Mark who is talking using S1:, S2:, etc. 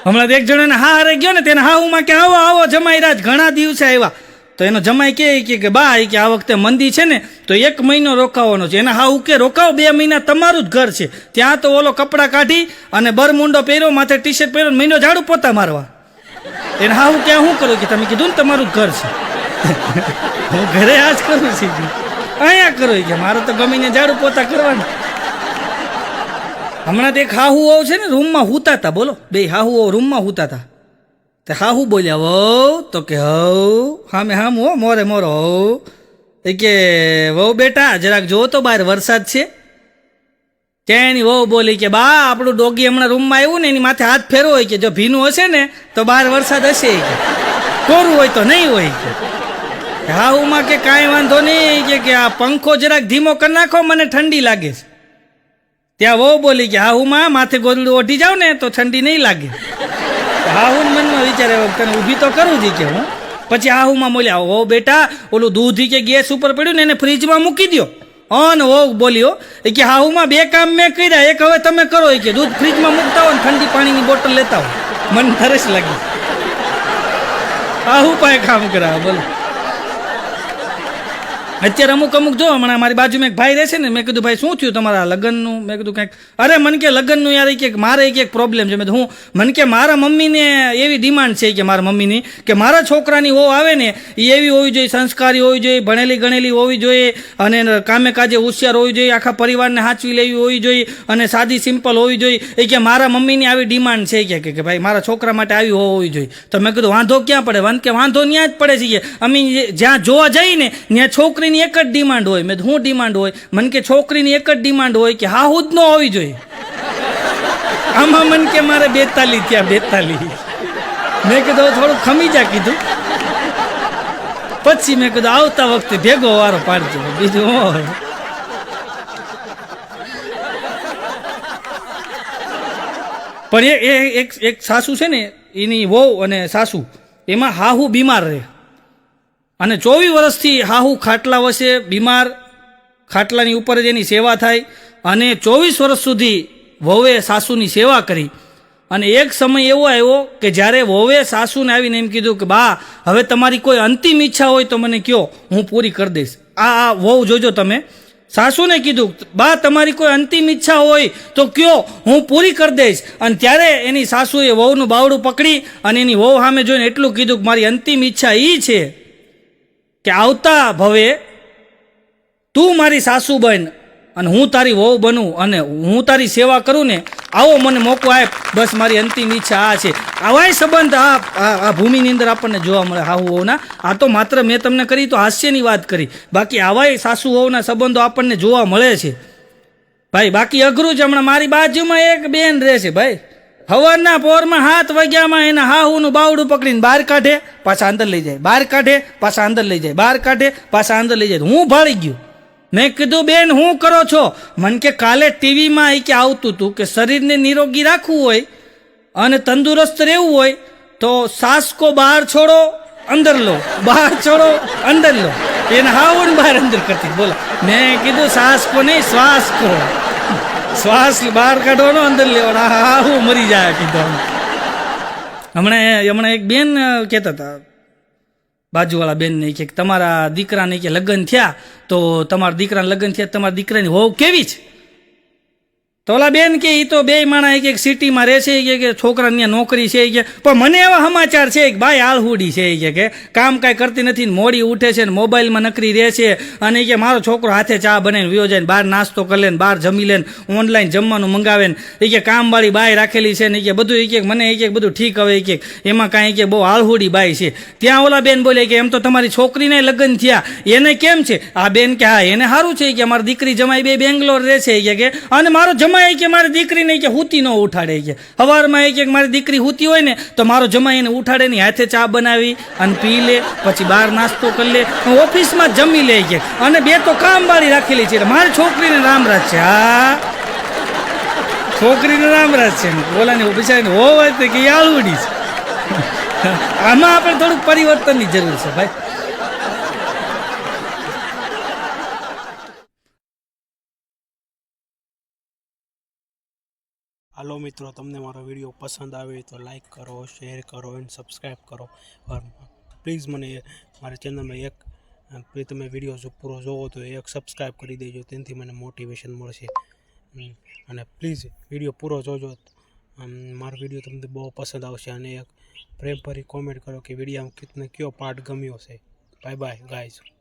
S1: હમણાં એક જણાને હા હારે ગયો ને તેને હાહુમાં કે આવો આવો જમાઈ રાજ ઘણા દિવસે આવ્યા. તો એનો જમાઈ કે બા કે આ વખતે મંદી છે ને તો 1 મહિનો રોકાવાનો છે. એના હાહુ કે રોકાવો 2 મહિના તમારું જ ઘર છે. ત્યાં તો ઓલો કપડાં કાઢી અને બરમુંડો પહેર્યો, માથે ટી શર્ટ પહેર્યો, મહિનો ઝાડુ પોતા મારવા. એને હાહુ ક્યાં શું કરું કે તમે કીધું ને તમારું જ ઘર છે. હું ઘરે આ જ કરું છું, અહીંયા કરો કે મારે તો ગમીને ઝાડુ પોતા કરવાનું. હમણાં એક હાહુ હોવ છે ને રૂમમાં હૂતા હતા. બોલો, બે હાહુ રૂમમાં હૂતા હતા. તે હાહુ બોલ્યા વહુ તો કે હવ હામે હામ હો મોરે મોરો હવ. એ કે વહુ બેટા જરાક જો તો બહાર વરસાદ છે. ત્યાં એની વહુ બોલી કે બા આપણું ડોગી હમણાં રૂમમાં આવ્યું ને એની માથે હાથ ફેરવો હોય કે જો ભીનું હશે ને તો બહાર વરસાદ હશે, કે કોરું હોય તો નહીં હોય. કે હાહુમાં કે કાંઈ વાંધો નહીં કે આ પંખો જરાક ધીમો કરી નાખો, મને ઠંડી લાગે છે. ત્યાં વહુ બોલી કે હાહુમાં માથે ગોદડું ઓઢી જાવ ને તો ઠંડી નહીં લાગે. હાહુ મનમાં વિચારે તને ઊભી તો કરું જ કે હું. પછી હાહુમાં બોલ્યા વહુ બેટા ઓલું દૂધ કે ગેસ ઉપર પડ્યું ને એને ફ્રીજમાં મૂકી દો. અને વહુ બોલ્યો કે હાહુમાં 2 કામ મેં કર્યા, એક હવે તમે કરો કે દૂધ ફ્રીજમાં મૂકતા હો ને ઠંડી પાણીની બોટલ લેતા હો, મને તરસ લાગી. હાહુ પાસે કામ કરાવે. બોલો અત્યારે અમુક જો હમણાં મારી બાજુમાં એક ભાઈ રહેશે ને, મેં કીધું ભાઈ શું થયું તમારા લગ્નનું? મેં કીધું કંઈક અરે મને કે લગ્નનું યાર કે મારે એક પ્રોબ્લેમ છે. મેં હું મને કે મારા મમ્મીને એવી ડિમાન્ડ છે કે મારા મમ્મીની કે મારા છોકરાની વહુ આવે ને એ એવી હોવી જોઈએ, સંસ્કારી હોવી જોઈએ, ભણેલી ગણેલી હોવી જોઈએ, અને કામે કાજે હોશિયાર હોવી જોઈએ, આખા પરિવારને સાચવી લેવી હોવી જોઈએ, અને સાદી સિમ્પલ હોવી જોઈએ. એ કે મારા મમ્મીની આવી ડિમાન્ડ છે કે ભાઈ મારા છોકરા માટે આવી હોવી જોઈએ. તો મેં કીધું વાંધો ક્યાં પડે? કે વાંધો ત્યાં જ પડે છે કે અમે જ્યાં જોવા જઈએ ને ત્યાં છોકરી એક જ ડિમાન્ડ હોય. મેં હું ડિમાન્ડ હોય? મને કે છોકરીની એક જ ડિમાન્ડ હોય કે હાહુ જ ન હોવી જોઈએ. આમાં મને કે મારે 42 થયા 42. મેં કીધું થોડું ખમી જા કીધું. પછી મેં કીધું આવતા વખતે ભેગો વારો પાડજો. બીજું પણ એક સાસુ છે ને એની વહુ અને સાસુ એમાં હાહુ બીમાર રહે અને 24 વર્ષથી હાહુ ખાટલા વસે બીમાર, ખાટલાની ઉપર જ એની સેવા થાય. અને 24 વર્ષ સુધી વહુએ સાસુની સેવા કરી. અને એક સમય એવો આવ્યો કે જ્યારે વહુએ સાસુને આવીને એમ કીધું કે બા હવે તમારી કોઈ અંતિમ ઈચ્છા હોય તો મને કહો, હું પૂરી કરી દઈશ. આ વહુ જોજો તમે, સાસુને કીધું બા તમારી કોઈ અંતિમ ઈચ્છા હોય તો કયો, હું પૂરી કરી દઈશ. અને ત્યારે એની સાસુએ વહુનું બાવડું પકડી અને એની વહુ સામે જોઈને એટલું કીધું કે મારી અંતિમ ઈચ્છા એ છે કે આવતા ભવે તું મારી સાસુ બન અને હું તારી વહુ બનું અને હું તારી સેવા કરું ને, આવો મને મોકો આપ. બસ મારી અંતિમ ઈચ્છા આ છે. આવાય સંબંધ આ ભૂમિની અંદર આપણને જોવા મળે હાહુ વહુના. આ તો માત્ર મેં તમને કરી તો હાસ્યની વાત કરી, બાકી આવાય સાસુ વહુના સંબંધો આપણને જોવા મળે છે ભાઈ. બાકી અઘરું છે. હમણાં મારી બાજુમાં એક બેન રહે છે ભાઈ, હવારના પોરમાં 7 વાગ્યામાં એના હાહુનું બાવડું પકડીને બહાર કાઢે, પાછા અંદર લઈ જાય, બહાર કાઢે, પાછા અંદર લઈ જાય, બહાર કાઢે, પાછા અંદર લઈ જાય. હું ભાળી ગયો. મેં કીધું બેન હું કરો છો? મને કે કાલે ટીવીમાં કે આવતું હતું કે શરીરને નિરોગી રાખવું હોય અને તંદુરસ્ત રહેવું હોય તો સાસ કો બહાર છોડો અંદર લો, બહાર છોડો અંદર લો. એને હાવણ બહાર અંદર કરતી. બોલો, મેં કીધું સાસ કો નહીં શ્વાસ કો, શ્વાસ બહાર કાઢવાનો અંદર લેવાનો. હા હું મરી જાય કીધું. હમણાં એક બેન કહેતા હતા બાજુવાળા બેનને કે તમારા દીકરાને કે લગ્ન થયા તો તમારા દીકરાને લગ્ન થયા, તમારા દીકરાની વહુ કેવી છે? તો ઓલા બેન કે એ તો બે માણા એક સિટીમાં રહે છે કે છોકરાને ત્યાં નોકરી છે કે, પણ મને એવા સમાચાર છે કે ભાઈ આળહુડી છે કે કામ કાંઈ કરતી નથી, મોડી ઉઠે છે ને મોબાઈલમાં નકરી રહે છે. અને કે મારો છોકરો હાથે ચા બનાવીને વિયો જાય ને બહાર નાસ્તો કરી લે ને બહાર જમી લે ને ઓનલાઈન જમવાનું મંગાવે ને એ કે કામવાળી બાઈ રાખેલી છે ને કે બધું એ કે મને એ કે બધું ઠીક હવે કે એમાં કાંઈ કે બહુ આળહુડી બાઈ છે. ત્યાં ઓલા બેન બોલે કે એમ તો તમારી છોકરીને લગ્ન થયા એને કેમ છે? આ બેન કે હા એને સારું છે કે મારી દીકરી જમાઈ બે બેંગ્લોર રહે છે કે અને મારો જમાઈ કે મારી દીકરીને કે હુતી ન ઉઠાડે કે સવારમાં કે મારી દીકરી હુતી હોય ને તો મારો જમાઈ એને ઉઠાડે ને હાથે ચા બનાવી અને પી લે, પછી બહાર નાસ્તો કરી લે, ઓફિસમાં જમી લે કે અને 2 તો કામવાળી રાખેલી છે. મારી છોકરીને રામરાજ છે. હા છોકરીને રામરાજ છે. ઓલાને બિચારીને હોવાય તો કે આળવડી છે. આમાં આપણે થોડુંક પરિવર્તનની જરૂર છે ભાઈ.
S2: હાલો મિત્રો, તમને મારો વિડીયો પસંદ આવે તો લાઈક કરો, શેર કરો અને સબસ્ક્રાઈબ કરો. પ્લીઝ મને મારી ચેનલમાં એક તમે વિડીયો જો પૂરો જોવો તો એક સબસ્ક્રાઈબ કરી દેજો, તેનાથી મને મોટિવેશન મળશે. અને પ્લીઝ વિડીયો પૂરો જોજો, મારો વિડીયો તમને બહુ પસંદ આવશે. અને એક પ્રેમભરી કોમેન્ટ કરો કે વિડીયોમાં કયો પાર્ટ ગમ્યો છે. Bye bye guys.